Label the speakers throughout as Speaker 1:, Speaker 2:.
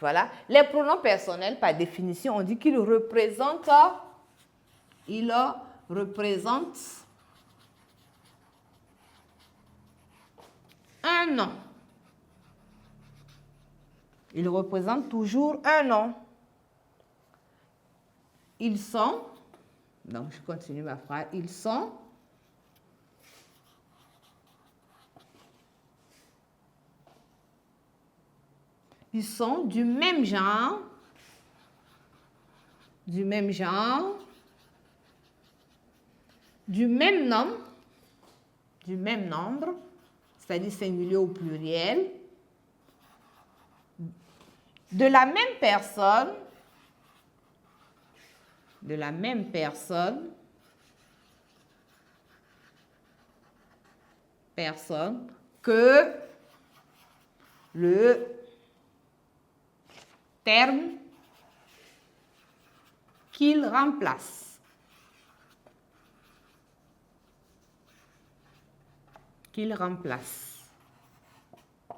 Speaker 1: Voilà. Les pronoms personnels, par définition, on dit qu'ils représentent un nom. Ils représentent toujours un nom. Ils sont, donc je continue ma phrase, ils sont du même genre, du même nombre, c'est-à-dire singulier ou pluriel, de la même personne, que le terme qu'il remplace.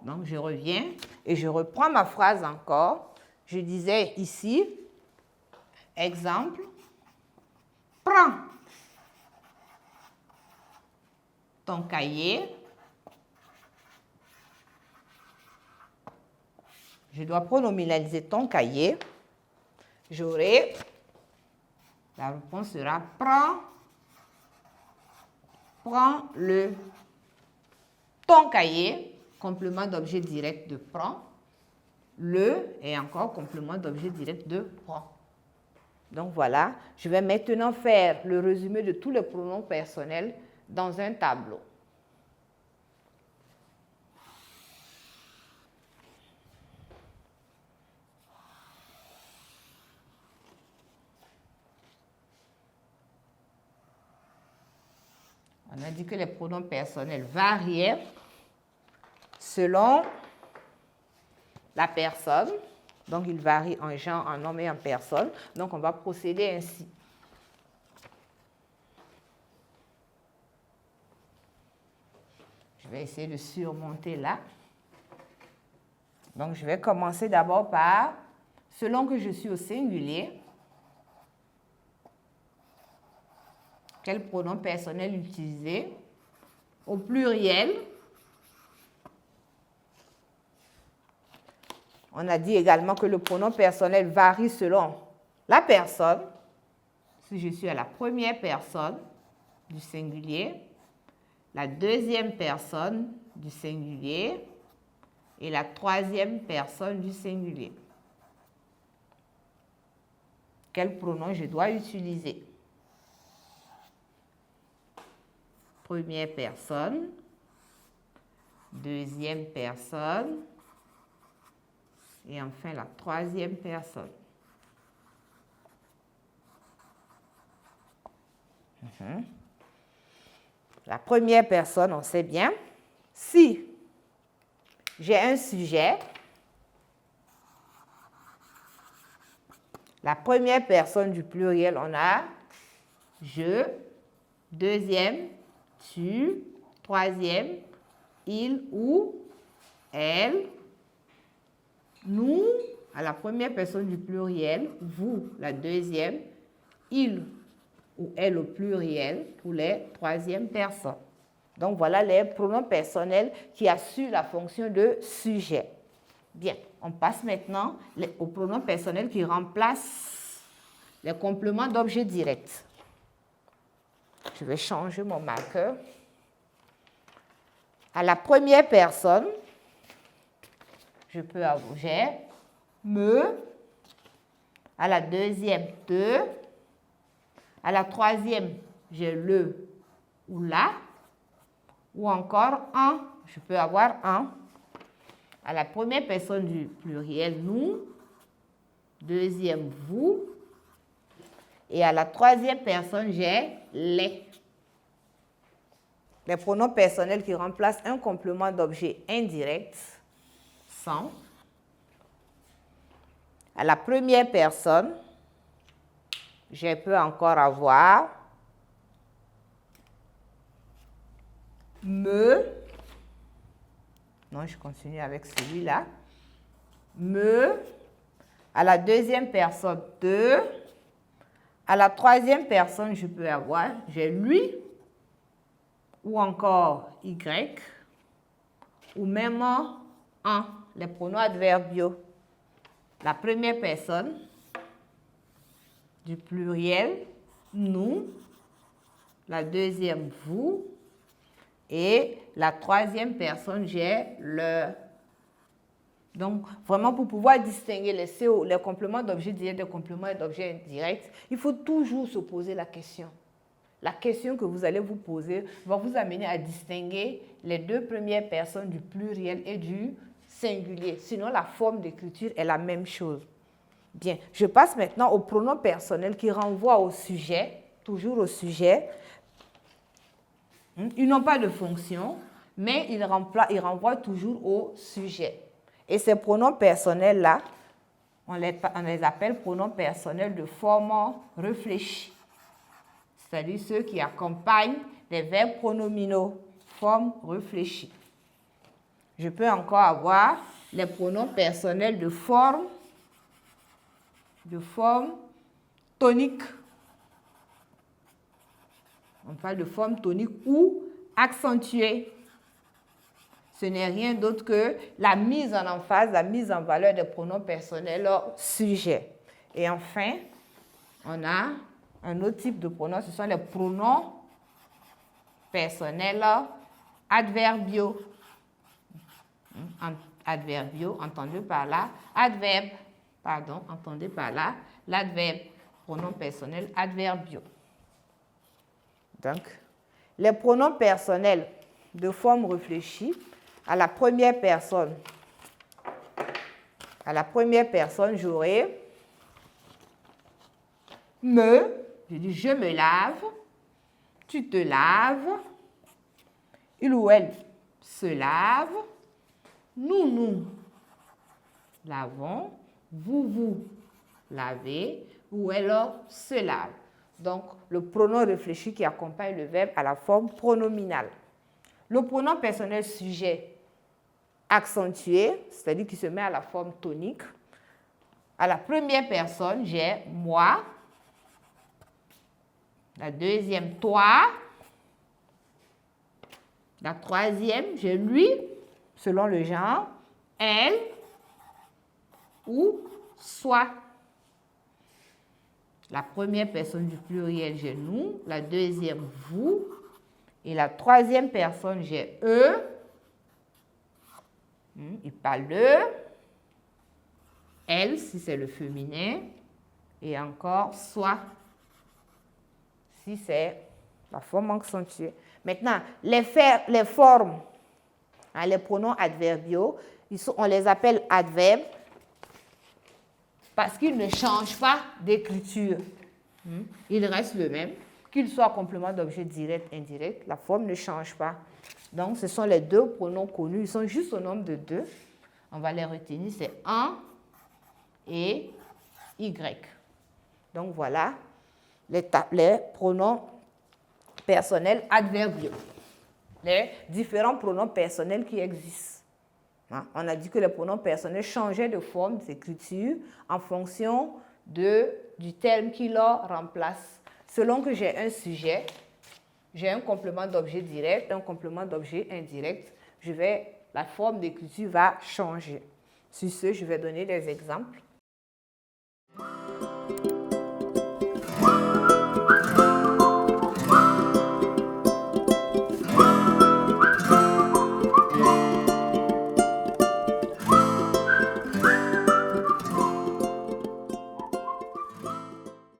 Speaker 1: Donc, je reviens et je reprends ma phrase encore. Je disais ici, exemple, prends ton cahier. Je dois pronominaliser ton cahier. La réponse sera prends ton cahier, complément d'objet direct de prends. Le est encore complément d'objet direct de prends. Donc voilà, je vais maintenant faire le résumé de tous les pronoms personnels dans un tableau. On a dit que les pronoms personnels variaient selon la personne. Donc, ils varient en genre, en homme et en personne. Donc, on va procéder ainsi. Je vais essayer de surmonter là. Donc, je vais commencer d'abord par, selon que je suis au singulier, quel pronom personnel utiliser? Au pluriel, on a dit également que le pronom personnel varie selon la personne. Si je suis à la première personne du singulier, la deuxième personne du singulier et la troisième personne du singulier. Quel pronom je dois utiliser? Première personne, deuxième personne et enfin la troisième personne. La première personne, on sait bien, si j'ai un sujet, la première personne du pluriel, on a je, deuxième, tu, troisième, il ou elle, nous, à la première personne du pluriel, vous, la deuxième, il ou elle au pluriel pour les troisièmes personnes. Donc, voilà les pronoms personnels qui assurent la fonction de sujet. Bien, on passe maintenant aux pronoms personnels qui remplacent les compléments d'objet direct. Je vais changer mon marqueur. À la première personne, je peux avoir j'ai me. À la deuxième, te. À la troisième, j'ai le ou la. Ou encore un. Je peux avoir un. À la première personne du pluriel, nous. Deuxième, vous. Et à la troisième personne, j'ai les. Les pronoms personnels qui remplacent un complément d'objet indirect sont, à la première personne, je peux encore avoir me, non, je continue avec celui-là, me, À la deuxième personne, 2. À la troisième personne, je peux avoir, j'ai lui, ou encore y, ou même en, les pronoms adverbiaux. La première personne du pluriel, nous. La deuxième, vous. Et la troisième personne, j'ai le. Donc, vraiment, pour pouvoir distinguer les compléments d'objet direct des compléments d'objet indirect, il faut toujours se poser la question. La question que vous allez vous poser va vous amener à distinguer les deux premières personnes du pluriel et du singulier. Sinon, la forme d'écriture est la même chose. Bien, je passe maintenant au pronom personnel qui renvoie au sujet, toujours au sujet. Ils n'ont pas de fonction, mais ils renvoient toujours au sujet. Et ces pronoms personnels-là, on les appelle pronoms personnels de forme réfléchie. C'est-à-dire ceux qui accompagnent les verbes pronominaux, forme réfléchie. Je peux encore avoir les pronoms personnels de forme tonique. On parle de forme tonique ou accentuée. Ce n'est rien d'autre que la mise en emphase, la mise en valeur des pronoms personnels sujet. Et enfin, on a un autre type de pronoms, ce sont les pronoms personnels adverbiaux. Adverbiaux, entendez par là, adverbe, pardon, entendez par là, l'adverbe, pronoms personnels adverbiaux. Donc, les pronoms personnels de forme réfléchie, à la première personne, j'aurai me, je dis je me lave, tu te laves, il ou elle se lave, nous lavons, vous lavez, ou elle se lave. Donc, le pronom réfléchi qui accompagne le verbe à la forme pronominale. Le pronom personnel sujet accentué, c'est-à-dire qui se met à la forme tonique. À la première personne, j'ai moi. La deuxième, toi. La troisième, j'ai lui, selon le genre. Elle ou soi. La première personne du pluriel, j'ai nous. La deuxième, vous. Et la troisième personne, j'ai eux. Il parle d'eux. Elle, si c'est le féminin. Et encore, soi, si c'est la forme accentuée. Maintenant, les formes, les pronoms adverbiaux, on les appelle adverbes parce qu'ils ne changent pas d'écriture. Ils restent le même. Qu'ils soient complément d'objet direct, indirect, la forme ne change pas. Donc, ce sont les deux pronoms connus. Ils sont juste au nombre de 2. On va les retenir. C'est un et y. Donc, voilà les pronoms personnels adverbiaux. Les différents pronoms personnels qui existent. On a dit que les pronoms personnels changeaient de forme d'écriture en fonction du terme qui leur remplace. Selon que j'ai un sujet, j'ai un complément d'objet direct, un complément d'objet indirect, la forme d'écriture va changer. Sur ce, je vais donner des exemples.